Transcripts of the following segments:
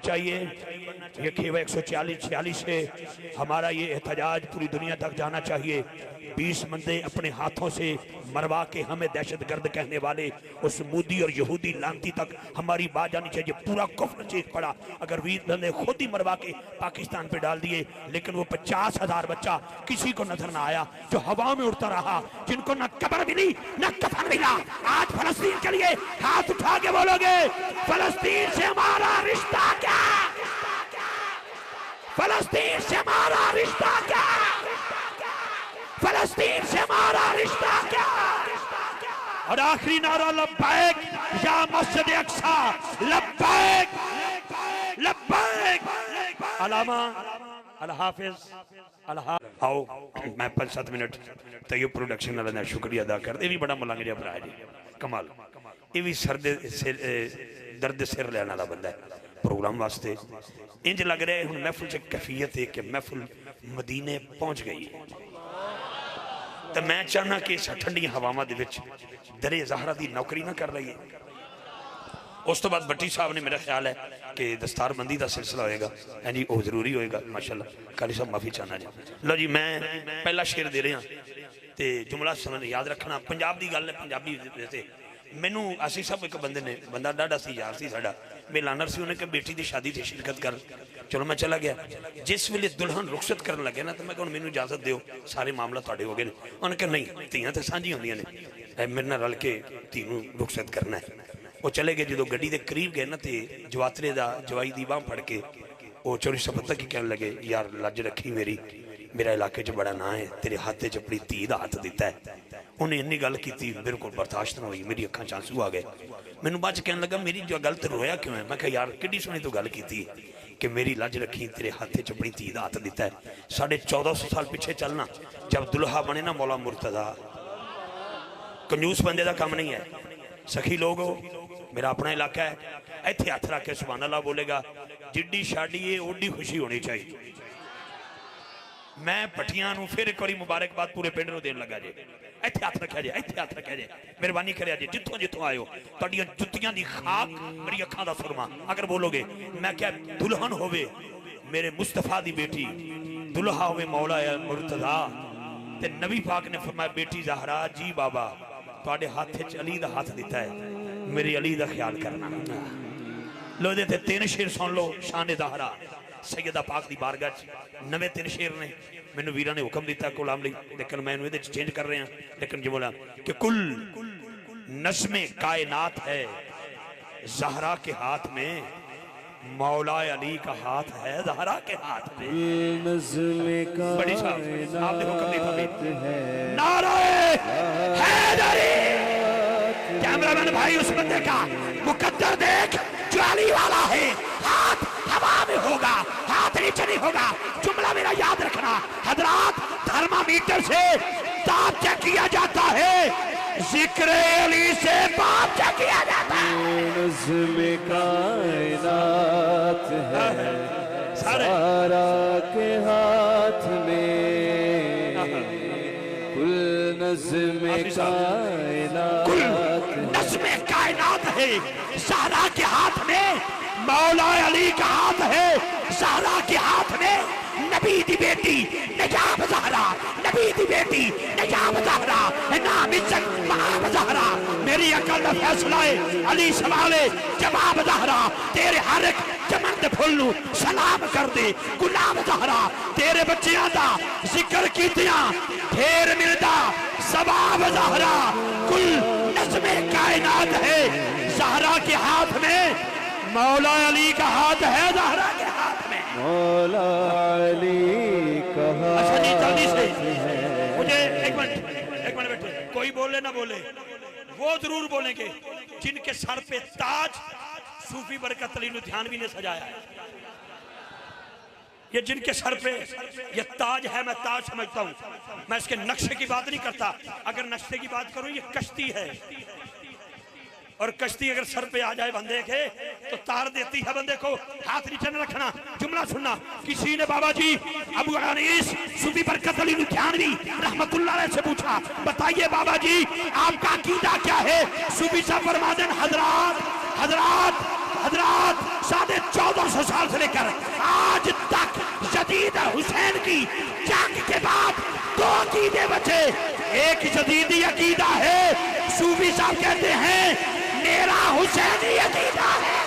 चाहिए। ये खेवा 146 से हमारा ये एहतजाज पूरी दुनिया तक जाना चाहिए। 20 बंदे अपने हाथों से मरवा के हमें दहशतगर्द कहने वाले उस मोदी और यहूदी लानती तक हमारी बात जानी चाहिए। पूरा कुफ्र चीख पड़ा अगर 20 बंदे खुद ही मरवा के पाकिस्तान पे डाल दिए, लेकिन वो 50,000 बच्चा किसी को नजर ना आया जो हवा में उड़ता रहा, जिनको न कब्र मिली न कफन मिला। आज फलस्तीन के लिए हाथ उठा के बोलोगे फलस्तीन से हमारा रिश्ता क्या, फलस्तीन से हमारा रिश्ता क्या, फलस्तीन से हमारा रिश्ता क्या। और आखिरी नारा लब्बैक या मस्जिद अक्सा, लब्बैक लब्बैक। अलामा अल हाफिज आओ मैं 5-7 मिनट तैयब प्रोडक्शन वाले का शुक्रिया अदा कर। ये भी बड़ा मलंग जिहा भरा जी, कमाल। ये भी दर्द सिर लैन वाला बंदा है प्रोग्राम वास्ते। इंज लग रहा है हुण महफिल च कैफियत है कि महफिल मदीने पहुंच गई है। तो मैं चाहना कि इस ठंडिया हवावां दे विच दरे ज़हरा की नौकरी ना कर रही है। उस तो बाद भट्टी साहब ने, मेरा ख्याल है कि दस्तारबंदी का सिलसिला होएगा, है जी, वो जरूरी होएगा माशाल्लाह। काली साहब माफ़ी चाहना जी। लो जी मैं पहला शेर दे रहा तो जुमला सुन याद रखना। पंजाब की गल है, पंजाबी वैसे मैनू असी सब एक बंदे ने, बंदा डाढ़ा सी यार सी साडा, मेलानर सी, उन्हें कहा बेटी की शादी से शिरकत कर। चलो मैं चला गया। जिस वेले दुल्हन रुखसत करन लगे ना तो मैं कहूँ मैनू इजाजत दो, सारे मामला तुहाडे हो गए। उन्हें कहा नहीं, धीयां तो सांझियां होंदियां ने, मेरे नाल रल के धी नूं रुखसत करना है। वो चले गए। जो गड्डी के करीब गए ना तो जवातरे का जवाई की बांह फड़ के वो चोरी सपत्ता की कहने लगे, यार लज रखी मेरी, मेरा इलाके च बड़ा ना है, तेरे हाथ च अपनी धी का हाथ दिता है। उन्हें इन्नी गल की, मेरे को बर्दाश्त ना हुई, मेरी अखां च आंसू आ गए। मैनू बाद कहने लगा मेरी जो गल तो रोया क्यों है। मैं कहा यार किड्डी सोहनी तो गल की कि मेरी लज रखी, तेरे हाथ च अपनी धी का हाथ दिता है। 1450 साल पिछे चलना, जब दुल्हा बने ना मौला मुर्तज़ा, कंजूस बंदे का काम नहीं है। सखी लोग हो, मेरा अपना इलाका है, इत्थे हथ रख के सुभान अल्लाह बोलेगा, जिड्डी शादी है ओडी खुशी होनी चाहिए। मैं भट्टियां नूं फिर एक बारी मुबारकबाद पूरे पिंड नूं देन लगा जे। इत्थे हथ रखा जे, इत्थे हथ रखा जे, मेहरबानी करिया जे, जिथों जिथों आए हो तुहाडीआं जुत्तियां दी खाक मेरी अखां दा सुरमा अगर बोलोगे। मैं क्या दुल्हन होवे मेरे मुस्तफा दी बेटी, दुल्हा होवे मौला मुर्तज़ा, ते नबी पाक ने फरमाया बेटी ज़हरा जी बाबा तुहाडे हाथ च अली दा हाथ दिता है, मेरे अली दा ख्याल करना। लो दे 3 शेर सुन लो शान ज़हरा सैयदा पाक दी बारगाह च। नवे 3 शेर ने मैनू वीरां ने हुक्म दिता गुलाम ली, लेकिन मैं इहदे च चेंज कर रहा। लेकिन जो बोला कि कुल नज़्मे कायनात है ज़हरा के हाथ में, मौला अली का हाथ है ज़हरा के हाथ में। बड़ी साहब आपने हुक्म दिया, नारे हैदरी। कैमरामैन भाई उस बंदे का मुकद्दर देख जो अली वाला है, हाथ हवा में होगा, हाथ नीचे नहीं होगा। जुमला मेरा याद रखना हजरात, थर्मामीटर से ताप चेक किया जाता है, जिक्र अली से पाप चेक किया जाता है। नज़्मे कायनात है सारा के हाथ में, कुल नज़्मे कायनात, कुल नज़्मे कायनात है ज़हरा के हाथ में, मौला अली का हाथ है ज़हरा के हाथ में। नबी दी बेटी नजाब ज़हरा, नबी दी बेटी नजाब ज़हरा, नाम इज्जत महाब ज़हरा, मेरी अकल दा फैसला है अली सवाले जवाब ज़हरा। तेरे हर एक चमन दे फुल नूं सलाम कर दे गुलाम ज़हरा, तेरे बच्चियां दा जिक्र कीतियां फेर मिलदा सवाब ज़हरा। कुल नज़्मे कायनात है ज़हरा के हाथ में, मौला अली का हाथ है ज़हरा के हाथ में, मौला अली का हाथ। अच्छा जी जल्दी से मुझे एक मिनट बैठे, कोई बोले ना बोले, वो जरूर बोलेंगे जिनके सर पे ताज सूफी बरकत अली ने ध्यान भी ने सजाया है। ये जिनके सर पे ये ताज है, मैं ताज समझता हूँ, मैं इसके नक्शे की बात नहीं करता। अगर नक्शे की बात करूँ ये कश्ती है, और कश्ती अगर सर पे आ जाए बंदे के तो तार देती है बंदे को। हाथ नीचे न रखना। जुमला सुनना, किसी ने बाबा जी अबू अनीस सूफी बरकत अली नुथानवी रहमतुल्लाह अलैह से पूछा, बताइए बाबा जी आपका अकीदा क्या है? सूफी साहब फरमाते हैं हजरात हजरात हजरात 1450 साल हुसैनी अकीदा है।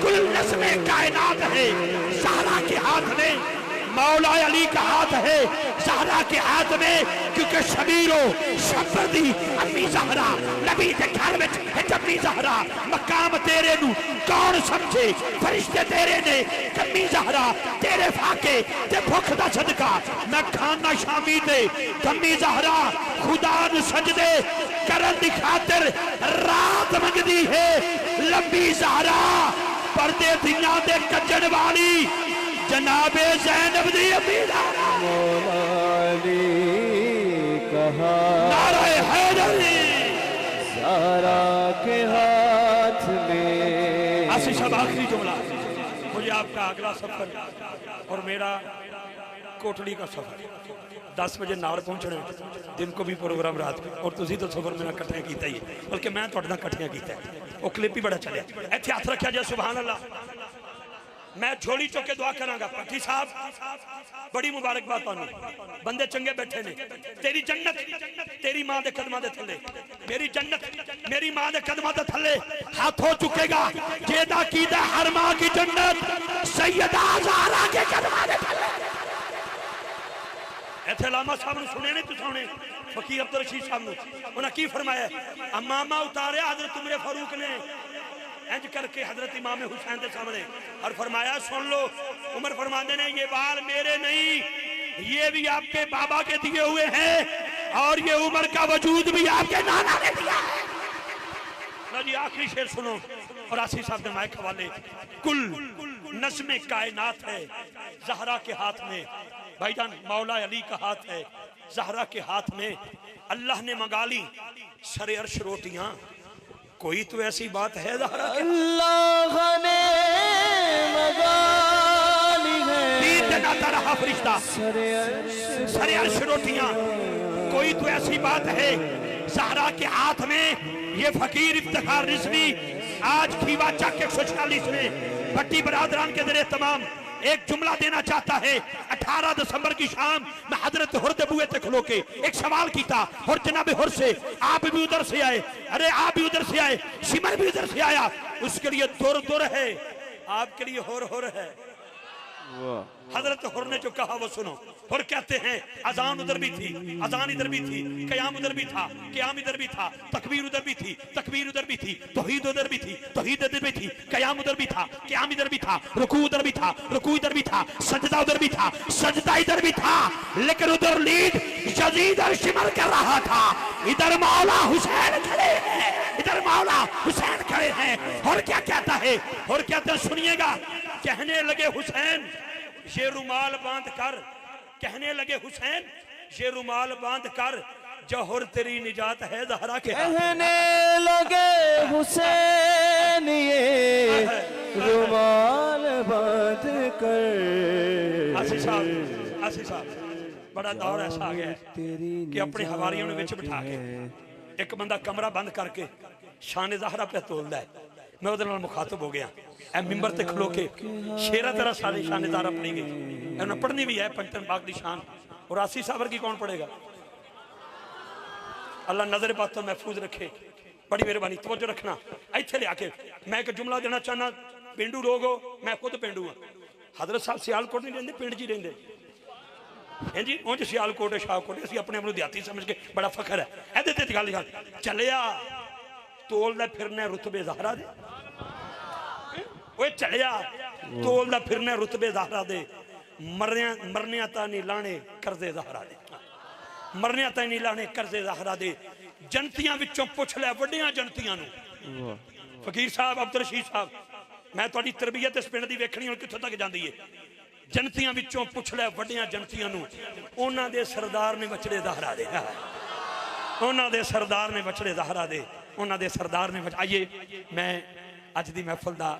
कुल नस्मे कायनात है ज़हरा के हाथ में, मौला अली का हाथ है ज़हरा के हाथ में, क्योंकि शबीरो शबदी अम्मी ज़हरा नबी के घर में है जम्मी ज़हरा। मकाम तेरे नू कौन समझे, फरिश्ते तेरे ने जम्मी ज़हरा, तेरे फाके ते भुख दा सदका मैं खाना शामी दे जम्मी ज़हरा। खुदा नू सजदे करन दी खातिर रात मंगदी है लंबी ज़हरा, पर्दे दियां दे कज्जण वाली जनाबे ज़ैनब दी अम्मी ज़हरा। मौला अली कहा नारे हैदरी ज़हरा के हाथ में। आशीष साहब आखिरी जुमला, मुझे आपका अगला सफर और मेरा कोटड़ी का सफर 10 बजे नाल पहुंचना है, दिन को भी प्रोग्राम रात को, और तुसी तो सफर मेरा कट्ठिया किया ही है, बल्कि मैं तुहाडे नाल कट्ठिया किया है। वो क्लिप ही बड़ा चलिया, इत्थे हथ रखिया जाए सुभान अल्लाह। मैं झोली चुक के दुआ करांगा। पट्टी साहब बड़ी मुबारकबाद तुहानू, बंदे चंगे बैठे ने। तेरी जन्नत तेरी मां दे कदमां दे थल्ले, मेरी जन्नत मेरी मां दे कदमां दे थल्ले हाथ हो चुकेगा। जेदा कीदा हर मां की जन्नत सैयदा ज़हरा के कदमां दे थल्ले। इत्थे लामा साहब नू सुने नहीं तुसां ने, फकीर अब्दुल रशीद साहब नू उन्हें की फरमाया, अमामा उतारे हज़रत उमर फारूक ने इंज करके हजरत इमाम हुसैन के सामने, और फरमाया सुन लो, उमर फरमाते ने ये बाल मेरे नहीं, ये भी आपके बाबा के दिए हुए हैं, और ये उमर का वजूद भी आपके नाना ने दिया है। लो जी आखिरी शेर सुनो, और आसिफ साहब के माइक हवाले। कुल नस्मे कायनात है ज़हरा के हाथ में, भाईजान मौला अली का हाथ है ज़हरा के हाथ में। अल्लाह ने मंगा ली सरे अर्श रोटियां, कोई तो ऐसी बात है ज़हरा के अल्लाह ने मंगा ली है दीन जगाता रहा फरिश्ता सरे अर्श रोटियां, कोई तो ऐसी बात है ज़हरा के हाथ में। ये फकीर इफ्तिखार रिजवी आज खीवा चक 146 में भट्टी बरादरान के जरिए तमाम एक जुमला देना चाहता है। 18 दिसंबर की शाम मैं हजरत हुर दे बुए ते खलो के एक सवाल किया, और जनाब हुर से आप भी उधर से आए, अरे आप भी उधर से आए, सिमर भी उधर से आया, उसके लिए दुर दुर है, आपके लिए हुर है। हजरत हुर ने जो कहा वो सुनो। हुर कहते हैं अजान उधर भी थी, अजान इधर भी थी, कयाम उधर भी था, कयाम इधर भी था, तकबीर उधर भी थी, तकबीर उधर भी थी, तौहीद उधर भी थी, तौहीद इधर भी थी, कयाम उधर भी था, कयाम इधर भी था, रुकू उधर भी था, रुकू इधर भी था, सजदा उधर भी था, सजदा इधर भी था, लेकिन उधर लीड यजीद और शिमर कर रहा था, इधर मौला हुसैन खड़े हैं, इधर मौला हुसैन खड़े हैं। और क्या कहता है, और कहते हैं सुनिएगा, कहने लगे हुसैन ये रुमाल बांध कर, कहने लगे हुसैन ये रुमाल बांध कर, जौहर तेरी निजात है ज़हरा के हाथ। कहने लगे हुसैन ये रुमाल बांध कर। आसिफ साहब बड़ा दौर ऐसा आ गया है कि अपने हवारियों ने विच बिठा के एक बंदा कमरा बंद करके शान ज़हरा पे तोलदा है। मैं उहदे नाल मुखातब हो गया, ए मिंबर ते खलो के शेरा तरह सारी शान ज़हरा पढ़ी गई, उन्हें पढ़नी भी है पंचतन पाक की शान, और आसिफ साहब की कौन पढ़ेगा? अल्लाह नजर बातों महफूज रखे। बड़ी मेहरबानी तवज्जो रखना। इत्थे लिया के मैं एक जुमला देना चाहना, पेंडू लोग हो, मैं खुद पेंडू हाँ। हजरत साहब सियालकोट नहीं रहते, पिंड जी रहते हैं जी, उंज सियालकोट है शाहकोट, असं अपने आप देहाती समझ के बड़ा फखर है। ए गल चलिया तोलदा फिरना रुतबे ज़हरा दे, ओए चलिया तोलदा फिरना रुतबे ज़हरा दे, मरनिया ता नहीं लाने कर्जे ज़हरा दे, मरनिया ता नहीं लाने कर्जे ज़हरा दे। जनतियां विचों पुछ लै वड्डियां जनतियां नूं। फकीर साहब अब्दुल रशीद साहब, मैं तुहाडी तरबियत इस पिंड दी वेखणी हुण कित्थों तक जांदी है। जनतियां विचों पुछ लै वड्डियां जनतियां नूं, उन्हां दे सरदार ने बचड़े ज़हरा दे, उन्हां दे सरदार ने बचड़े ज़हरा दे, उन्हां दे सरदार ने। आइए मैं अज दी महफिल दा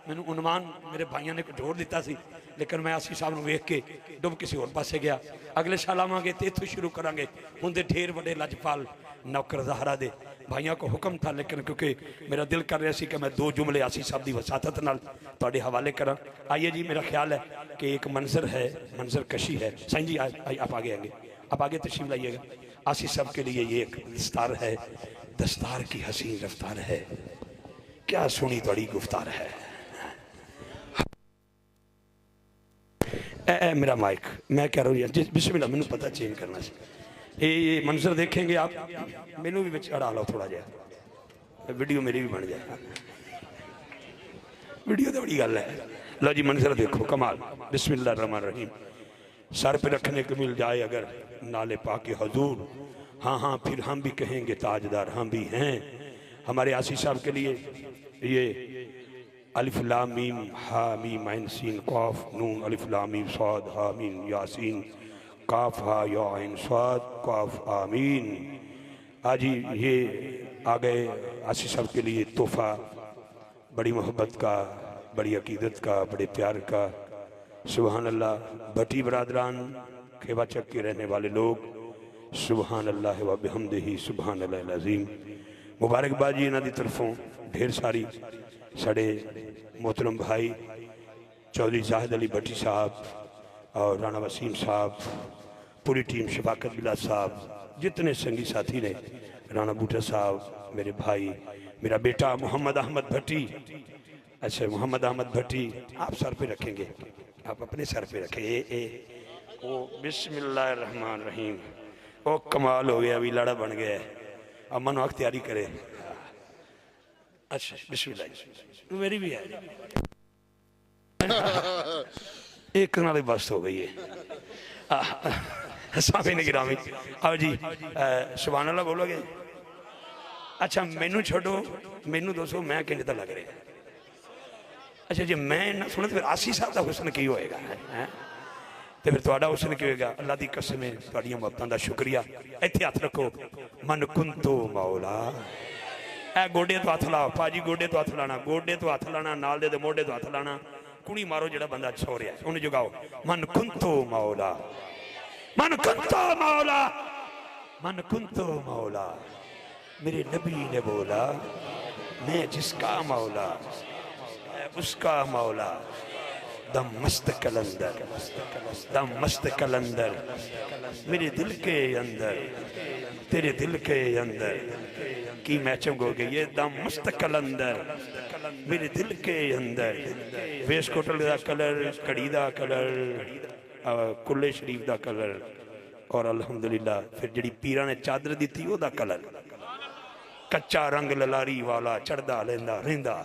मैनू उनवान मेरे भाइयों ने ढोड़ दिता सी, लेकिन मैं आसिफ साहब नूं वेख के डुब किसी होर पासे गया। अगले साल आवांगे तो इत्थों शुरू करांगे। हुण दे ढेर वड्डे लजपाल नौकर ज़हरा दे भाइयों को हुक्म था, लेकिन क्योंकि मेरा दिल कर रहा सी कि मैं 2 जुमले आसिफ साहब की वसातत नाल तुहाडे हवाले करा। आइए जी, मेरा ख्याल है कि एक मंजर है, मंजर कशी है। साईं जी आप आगे आएंगे, आप आगे तशरीफ लाइएगा। आसिफ साहब के लिए ये एक दस्तार है, दस्तार की हसीन रफ्तार है। क्या सोहनी तुहाडी गुफ्तार है। ए मेरा माइक मैं कह रहा हूँ बिस्मिल्लाह, मैंने पता चेंज करना सी। ये मंजर देखेंगे आप, मैनू भी विच अड़ा लो थोड़ा जहा, वीडियो मेरी भी बन जाए। वीडियो तो बड़ी गल है। लो जी मंजर देखो कमाल। बिस्मिल्लाह रहमान रहीम। सर पे रखने को मिल जाए अगर नाले पाके हजूर, हाँ हाँ फिर हम भी कहेंगे ताजदार हम भी हैं। हमारे आसी साहब के लिए ये अलिफ लाम मीम हा मीम ऐन सीन काफ नून अलिफ लाम मीम स्वाद हा मीम यासीन काफ हा या ऐन स्वाद काफ आमीन। आज ये आ गए आसी साहब के लिए तोहफा, बड़ी मोहब्बत का, बड़ी अकीदत का, बड़े प्यार का। सुबहान अल्लाह। भट्टी बरादरान खेवा चक के रहने वाले लोग, सुबहान अल्लाह व बिहम्दिही सुबहान अल्लाह अज़ीम। मुबारकबाद जी इन्हां दी तरफों ढेर सारी। साढ़े मोहतरम भाई चौधरी जाहिद अली भट्टी साहब और राणा वसीम साहब, पूरी टीम, शफाकत बिला साहब, जितने संगी साथी ने, राणा बूटा साहब, मेरे भाई, मेरा बेटा मोहम्मद अहमद भट्टी। अच्छा मोहम्मद अहमद भट्टी आप सर पे रखेंगे, आप अपने सर पे रखें। ओ बिस्मिल्लाह रहमान रहीम। ओ कमाल हो गया, अभी लाड़ा बन गया है। अमन वक्त तैयारी करे। अच्छा बिस्मिल्लाह, मेरी भी है एक नाले बस हो गई है। साफी ने गिरामी आओ जी, सुभान अल्लाह बोलोगे। अच्छा मैनू छोड़ो, मैनू दसो मैं किन्ने तो लग रहा। अच्छा जी मैं ना सुने तो फिर आसी साहब का हुसन की होएगा, तो फिर तुहाडा हुसन की होएगा। अल्लाह की कसम है तुहाडियां मोहब्बतां दा शुक्रिया। इत्थे हथ रखो। मन कुंतो मौला। ए गोडे तो हथ लाओ भाजी, गोडे तो हथ लाना, गोडे तो हथ लाना, नाल दे मोढे तो हथ लाना। कुणी मारो जेड़ा बंदा सो रहा है उन्हें जगाओ। मन कुंतो मौला, मन कुंतो मौला, मन कुंतो मौला। मेरे नबी ने बोला मैं जिसका मौला उसका मौला। दम मस्त कलंदर, दम मस्त कलंदर मेरे दिल के अंदर, तेरे दिल के अंदर की मैचिंग हो गई है। दम मस्त कलंदर मेरे दिल के अंदर। वेस्टकोट का कलर, कड़ी का कलर, कुल्ले शरीफ का कलर और अल्हम्दुलिल्लाह फिर जी पीरा ने चादर दी थी ओदा कलर। कच्चा रंग ललारी वाला चढ़दा लेंदा रहिंदा।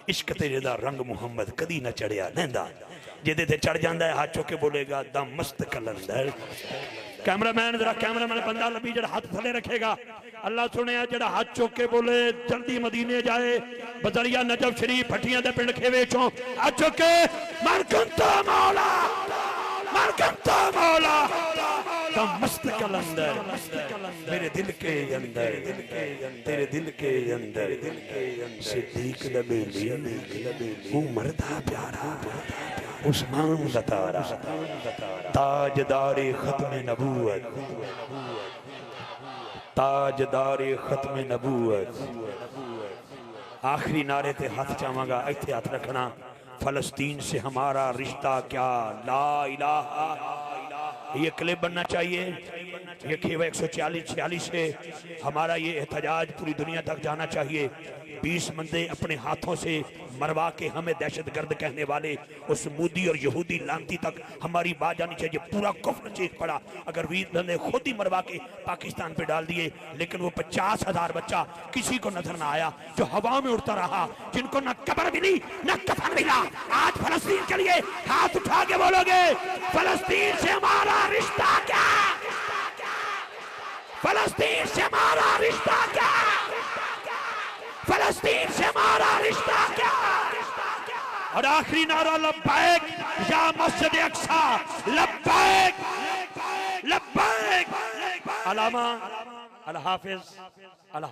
इश्क तेरे दा रंग मुहम्मद कदी ना चढ़िया लैंदा। जिदे ते चढ़ जाता है हाथ चुक के बोलेगा दम मस्त कलंदर। कैमरामैन जरा कैमरामैन बंदा लभी जरा हाथ थले रखेगा। अल्लाह सुने जरा हाथ चुक के बोले जल्दी मदीने जाए। बदलिया नजफ शरीफ भट्टियां दे पिंड खेवे चों हाथ चुक के मन कुंतो मौला, मन कुंतो मौला। दम मस्त कलंदर मेरे दिल के अंदर, तेरे दिल के अंदर। सिद्दीक नबी उमर दा प्यारा, उस्मान दा तारा, ताजदारे खत्म नबूवत, ताजदारे खत्म नबूवत। आखिरी नारे ते हाथ चावांगा, इत्थे हाथ रखना। फलस्तीन से हमारा रिश्ता क्या, ला इलाहा। ये क्लिप बनना चाहिए। ये खेवा 146 से हमारा ये एहतजाज पूरी दुनिया तक जाना चाहिए। 20 बंदे अपने हाथों से मरवा के हमें दहशत गर्द कहने वाले उस मूदी और यहूदी लानती तक हमारी बात जानी चाहिए। पूरा कुफ्र चीज पड़ा। अगर 20 बंदे खुद ही मरवा के पाकिस्तान पे डाल दिए, लेकिन वो 50,000 बच्चा किसी को नजर ना आया जो हवा में उड़ता रहा, जिनको न कब्र मिली न कफन मिला। आज फलस्तीन के लिए हाथ उठा के बोलोगे फलस्तीन से हमारा रिश्ता क्या, फलस्तीन से हमारा रिश्ता क्या, फलस्तीन से हमारा रिश्ता क्या। और आखिरी नारा लब्बैक या मस्जिद अक्सा, लब्बैक लब्बैक। अलामा अल हाफिज अल